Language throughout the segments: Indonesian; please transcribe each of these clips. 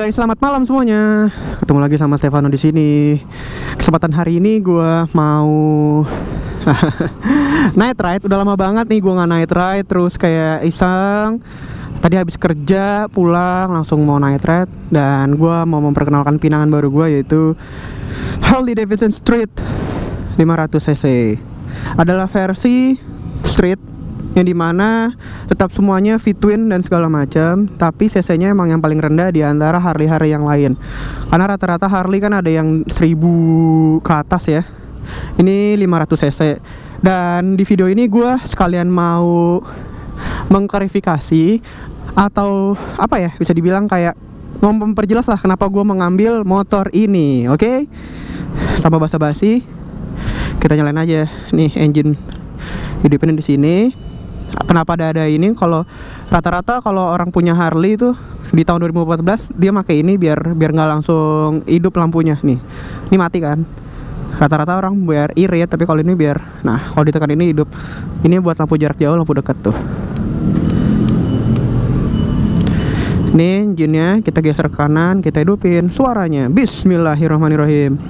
guys, selamat malam semuanya. Ketemu lagi sama Stefano di sini. Kesempatan hari ini gue mau night ride. Udah lama banget nih gue nggak night ride. Terus kayak iseng. Tadi habis kerja pulang langsung mau night ride. Dan gue mau memperkenalkan pinangan baru gue, yaitu Harley Davidson Street 500cc. Adalah versi street yang dimana tetap semuanya V-twin dan segala macam, tapi cc-nya emang yang paling rendah di antara Harley-Harley yang lain. Karena rata-rata Harley kan ada yang 1000 ke atas ya. Ini 500cc. Dan di video ini gue sekalian mau mengklarifikasi atau apa ya, bisa dibilang kayak mau memperjelas lah kenapa gue mengambil motor ini. Oke? Tanpa basa-basi, kita nyalain aja nih engine hidupin di sini. Kenapa ada ini? Kalau rata-rata kalau orang punya Harley itu di tahun 2014 dia pakai ini biar nggak langsung hidup lampunya nih. Ini mati kan? Rata-rata orang biar irit, tapi kalau ini biar, nah kalau ditekan ini hidup. Ini buat lampu jarak jauh, lampu dekat tuh. Ini engine-nya kita geser ke kanan, kita hidupin. Suaranya, Bismillahirrahmanirrahim.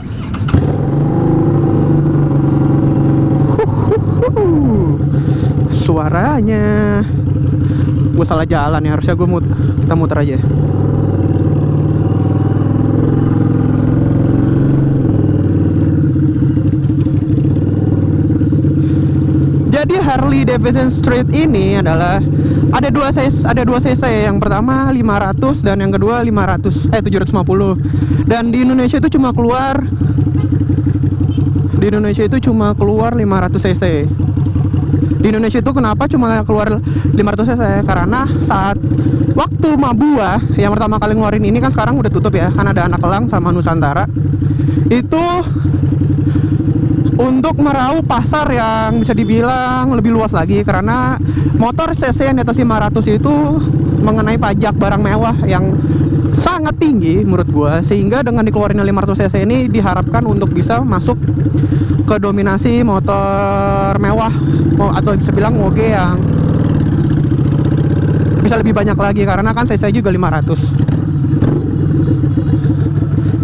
Suaranya, gue salah jalan ya, harusnya kita muter aja. Jadi Harley Davidson Street ini adalah ada dua cc. Yang pertama 500 dan yang kedua 750. Dan di Indonesia itu cuma keluar 500 cc. Di Indonesia itu kenapa cuma keluar 500cc? Karena saat waktu Mabua yang pertama kali ngeluarin ini, kan sekarang udah tutup ya, kan ada Anak Elang sama Nusantara. Itu untuk meraup pasar yang bisa dibilang lebih luas lagi, karena motor cc yang di atas 500 itu mengenai pajak barang mewah yang sangat tinggi menurut gua, sehingga dengan dikeluarin 500cc ini diharapkan untuk bisa masuk ke dominasi motor mewah atau bisa bilang moge yang bisa lebih banyak lagi, karena kan cc juga 500.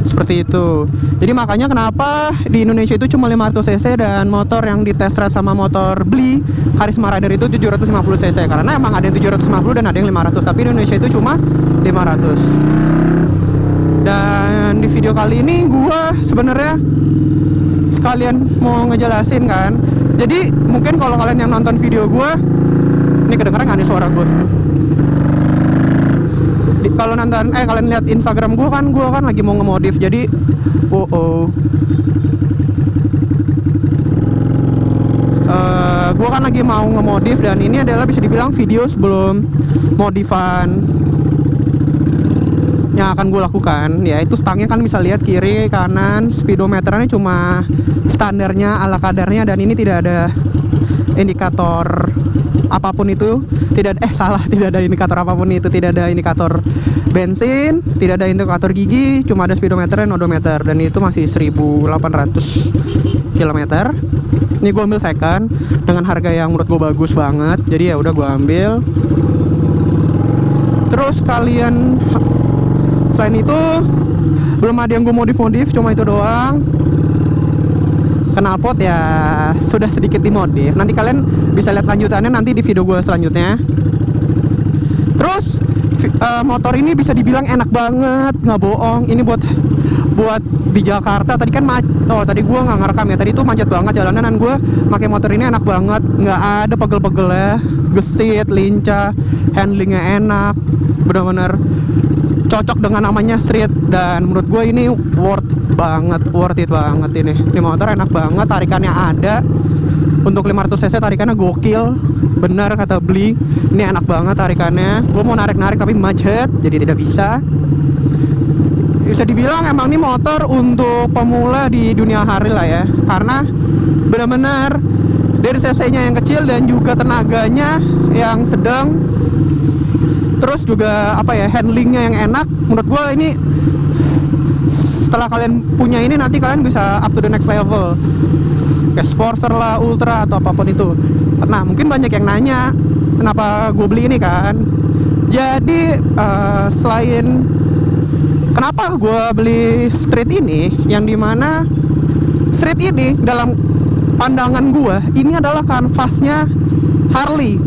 Seperti itu. Jadi makanya kenapa di Indonesia itu cuma 500cc dan motor yang ditest ride sama motor beli Karisma Rider itu 750cc, karena emang ada yang 750 dan ada yang 500, tapi di Indonesia itu cuma 500. Dan di video kali ini gua sebenarnya sekalian mau ngejelasin kan. Jadi mungkin kalau kalian yang nonton video gua, ini kedengeran nggak nih suara gua? Kalau nonton, kalian lihat Instagram gua kan lagi mau ngemodif. Jadi gua kan lagi mau ngemodif, dan ini adalah bisa dibilang video sebelum modifan yang akan gue lakukan. Yaitu stangnya kan bisa lihat kiri kanan, speedometernya cuma standarnya ala kadarnya, dan ini tidak ada indikator apapun itu. Tidak ada indikator apapun itu. Tidak ada indikator bensin, tidak ada indikator gigi, cuma ada speedometer dan odometer, dan itu masih 1800 km. Ini gue ambil second dengan harga yang menurut gue bagus banget, jadi ya udah gue ambil. Terus kalian, selain itu belum ada yang gue modif, cuma itu doang. Knalpot ya sudah sedikit dimodif. Nanti kalian bisa lihat lanjutannya nanti di video gue selanjutnya. Terus motor ini bisa dibilang enak banget, nggak bohong. Ini buat di Jakarta. Tadi kan tadi gue nggak ngerekam ya. Tadi itu macet banget jalanan, dan gue pakai motor ini enak banget. Nggak ada pegel-pegelnya, gesit, lincah, handlingnya enak, benar-benar cocok dengan namanya street. Dan menurut gue ini worth it banget ini. Ini motor enak banget, tarikannya ada. Untuk 500cc tarikannya gokil, benar kata beli. Ini enak banget tarikannya. Gue mau narik-narik tapi macet, jadi tidak bisa. Bisa dibilang emang ini motor untuk pemula di dunia Harley lah ya, karena benar-benar dari cc-nya yang kecil dan juga tenaganya yang sedang, terus juga handlingnya yang enak. Menurut gue ini, setelah kalian punya ini, nanti kalian bisa up to the next level, kayak Sportster lah, Ultra atau apapun itu. Nah mungkin banyak yang nanya kenapa gue beli ini kan. Jadi selain Kenapa gue beli Street ini? Yang dimana Street ini dalam pandangan gue ini adalah kanvasnya Harley.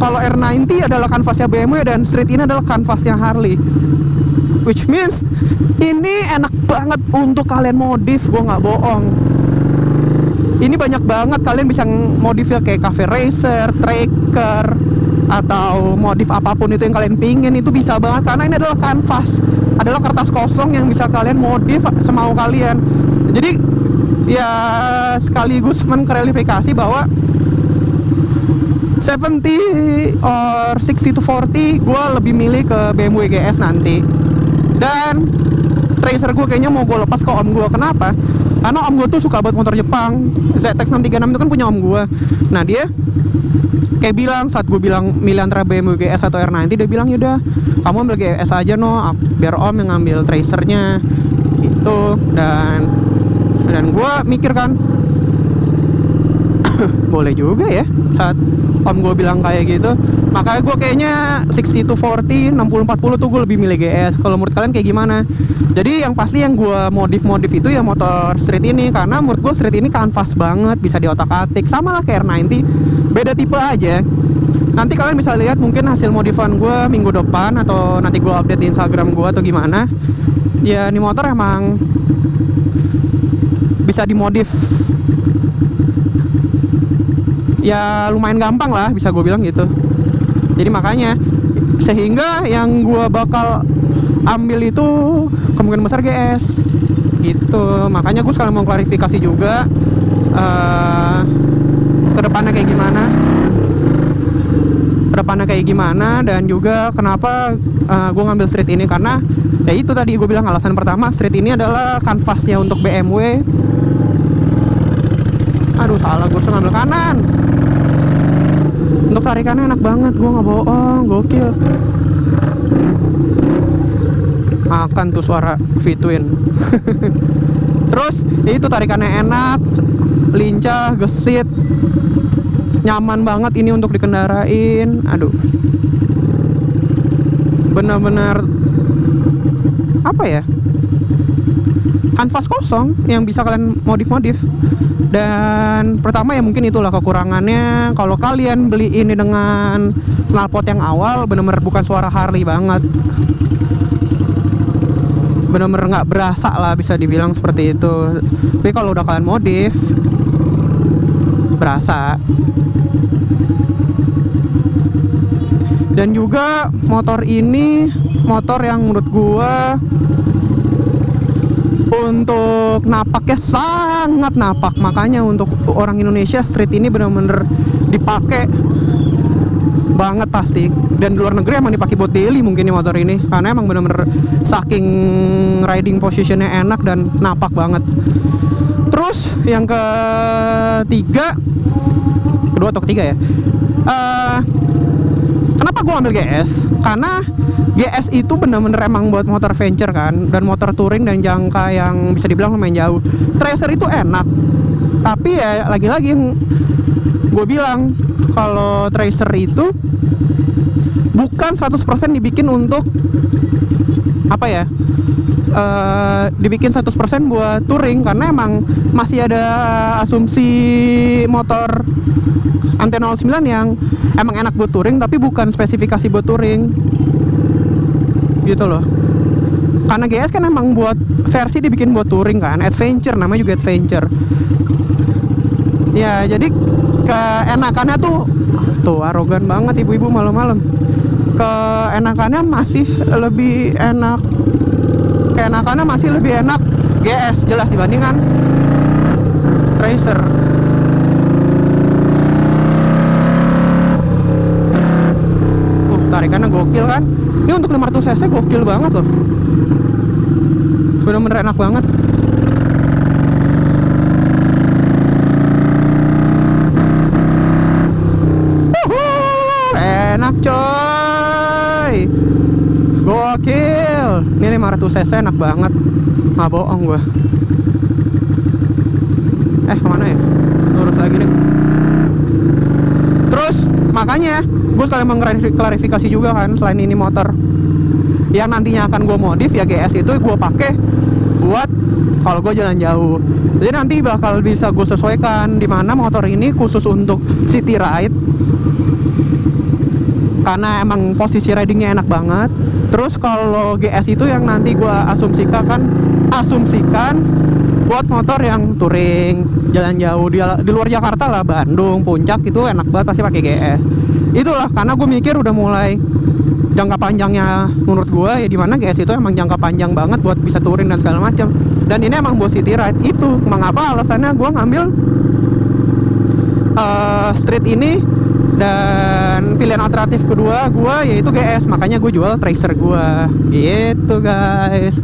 Kalau R90 adalah kanvasnya BMW dan Street ini adalah kanvasnya Harley. Which means ini enak banget untuk kalian modif, gue nggak bohong. Ini banyak banget kalian bisa modifnya kayak cafe racer, tracker, atau modif apapun itu yang kalian pingin, itu bisa banget karena ini adalah kanvas, adalah kertas kosong yang bisa kalian modif semau kalian. Jadi ya sekaligus mengklarifikasi bahwa 70 or 60 to 40 gue lebih milih ke BMW GS nanti. Dan Tracer gue kayaknya mau gue lepas ke om gue. Kenapa? Karena om gue tuh suka banget motor Jepang. ZX636 itu kan punya om gue. Nah dia kayak bilang, saat gue bilang milih antara BMW GS atau R90, dia bilang yaudah kamu ambil GS aja no, biar om yang ngambil Tracernya itu. Dan gue mikir kan boleh juga ya saat om gue bilang kayak gitu. Makanya gue kayaknya 60 to 40, 60-40 tuh gue lebih milih GS. Kalau menurut kalian kayak gimana? Jadi yang pasti yang gue modif itu ya motor Street ini, karena menurut gue Street ini kanvas banget, bisa diotak-atik. Sama lah kayak R90, beda tipe aja. Nanti kalian bisa lihat mungkin hasil modifan gue minggu depan, atau nanti gue update di Instagram gue atau gimana. Ya ini motor emang bisa dimodif ya lumayan gampang lah, bisa gue bilang gitu. Jadi makanya sehingga yang gue bakal ambil itu kemungkinan besar GS gitu. Makanya gue sekalian mau klarifikasi juga kedepannya kayak gimana, dan juga kenapa gue ngambil Street ini. Karena ya itu tadi gue bilang, alasan pertama, Street ini adalah kanvasnya untuk BMW. Aduh salah, gue harus ngambil kanan. Untuk tarikannya enak banget, gue nggak bohong, gokil. Makan tuh suara V-twin. Terus ya itu tarikannya enak, lincah, gesit, nyaman banget ini untuk dikendarain. Aduh, benar-benar apa ya, kanvas kosong yang bisa kalian modif-modif. Dan pertama ya mungkin itulah kekurangannya. Kalau kalian beli ini dengan knalpot yang awal, bener-bener bukan suara Harley banget, bener-bener nggak berasa lah, bisa dibilang seperti itu. Tapi kalau udah kalian modif, berasa. Dan juga motor ini motor yang menurut gua untuk napaknya sangat napak. Makanya untuk orang Indonesia Street ini bener-bener dipakai banget pasti. Dan di luar negeri emang dipakai buat daily mungkin nih motor ini, karena emang bener-bener saking riding positionnya enak dan napak banget. Terus yang kedua ya, kenapa gue ambil GS? Karena GS itu bener-bener emang buat motor venture kan, dan motor touring dan jangka yang bisa dibilang lumayan jauh. Tracer itu enak, tapi ya lagi-lagi yang gue bilang, kalau Tracer itu bukan 100% dibikin untuk apa ya, dibikin 100% buat touring, karena emang masih ada asumsi motor MT-09 yang emang enak buat touring tapi bukan spesifikasi buat touring gitu loh. Karena GS kan emang buat versi dibikin buat touring kan, adventure, namanya juga adventure ya. Jadi keenakannya tuh arogan banget ibu-ibu malam-malam. Keenakannya masih lebih enak GS jelas dibandingkan Tracer. Tarikannya gokil kan. Ini untuk 500 cc gokil banget loh, bener-bener enak banget. Enak coy, gokil. Ini 500 cc enak banget, nggak bohong gue. Kemana ya, lurus lagi deh. Terus makanya gue sekalian mengklarifikasi juga kan, selain ini motor yang nantinya akan gue modif ya GS itu gue pakai buat kalau gue jalan jauh. Jadi nanti bakal bisa gue sesuaikan di mana motor ini khusus untuk city ride karena emang posisi ridingnya enak banget. Terus kalau GS itu yang nanti gue asumsikan buat motor yang touring, jalan jauh di luar Jakarta lah, Bandung, Puncak itu enak banget pasti pakai GS. Itulah karena gue mikir udah mulai jangka panjangnya menurut gue ya dimana GS itu emang jangka panjang banget buat bisa touring dan segala macam. Dan ini emang buat city ride. Itu mengapa alasannya gue ngambil street ini. Dan pilihan alternatif kedua gue yaitu GS, makanya gue jual Tracer gue gitu guys.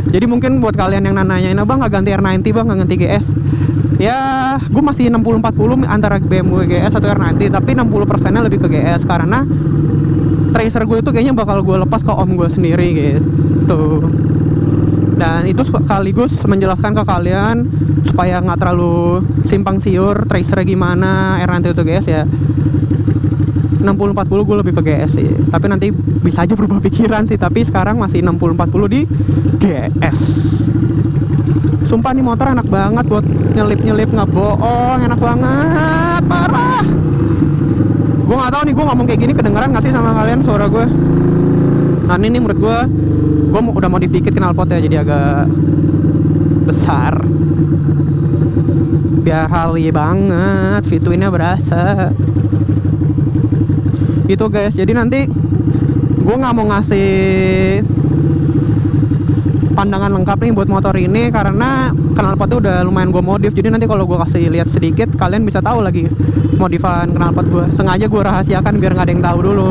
Jadi mungkin buat kalian yang nanyain bang nggak ganti R90 bang, nggak ganti GS, ya gue masih 60-40 antara BMW GS atau R90, tapi 60% nya lebih ke GS karena Tracer gue itu kayaknya bakal gue lepas ke om gue sendiri gitu. Dan itu sekaligus menjelaskan ke kalian supaya nggak terlalu simpang siur Tracer gimana, R90 itu GS ya. 60-40 gue lebih ke GS sih, tapi nanti bisa aja berubah pikiran sih, tapi sekarang masih 60-40 di GS. Sumpah nih motor enak banget buat nyelip-nyelip, nggak bohong, enak banget, parah. Gue nggak tahu nih gue ngomong kayak gini kedengeran nggak sih sama kalian suara gue. Nah ini menurut gue udah modif dikit knalpotnya jadi agak besar biar Harley banget, V-twinnya berasa gitu guys. Jadi nanti gue nggak mau ngasih pandangan lengkap nih buat motor ini karena knalpotnya udah lumayan gue modif. Jadi nanti kalau gue kasih lihat sedikit kalian bisa tahu lagi modifan knalpot gue. Sengaja gue rahasiakan biar nggak ada yang tahu dulu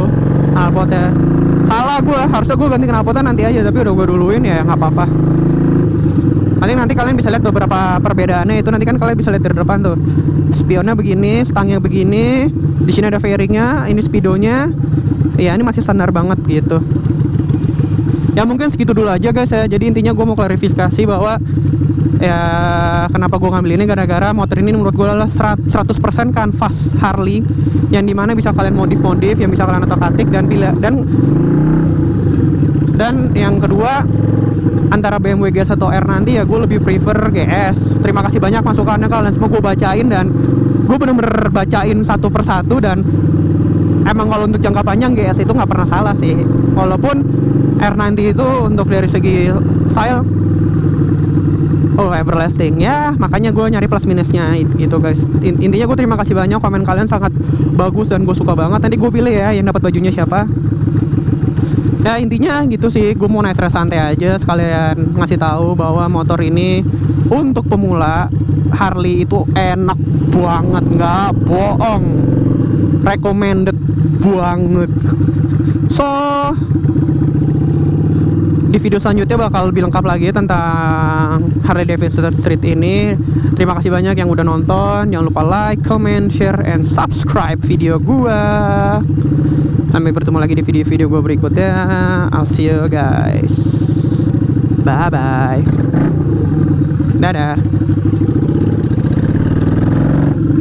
knalpotnya. Salah gue, harusnya gue ganti knalpotnya nanti aja, tapi udah gue duluin ya nggak apa-apa. Nanti kalian bisa lihat beberapa perbedaannya. Itu nanti kan kalian bisa lihat dari depan tuh, spionnya begini, stangnya begini, di sini ada fairingnya, ini speedonya, ya ini masih standar banget gitu. Ya mungkin segitu dulu aja guys ya. Jadi intinya gue mau klarifikasi bahwa ya kenapa gue ngambil ini gara-gara motor ini menurut gue adalah 100% kanvas Harley yang dimana bisa kalian modif-modif, yang bisa kalian otak-atik dan yang kedua antara BMW GS atau R nanti ya gue lebih prefer GS. Terima kasih banyak masukannya kalian semua, gue bacain dan gue bener-bener bacain satu persatu. Dan emang kalau untuk jangka panjang GS itu nggak pernah salah sih, walaupun R90 itu untuk dari segi style everlasting ya, makanya gue nyari plus minusnya gitu guys. Intinya gue terima kasih banyak, komen kalian sangat bagus dan gue suka banget. Nanti gue pilih ya yang dapat bajunya siapa. Nah intinya gitu sih, gue mau naik santai aja sekalian ngasih tahu bahwa motor ini untuk pemula Harley itu enak banget, nggak bohong, recommended banget. So di video selanjutnya bakal lebih lengkap lagi tentang Harley Davidson Street ini. Terima kasih banyak yang udah nonton. Jangan lupa like, comment, share, and subscribe video gua. Sampai bertemu lagi di video-video gue berikutnya. I'll see you guys. Bye bye. Dadah.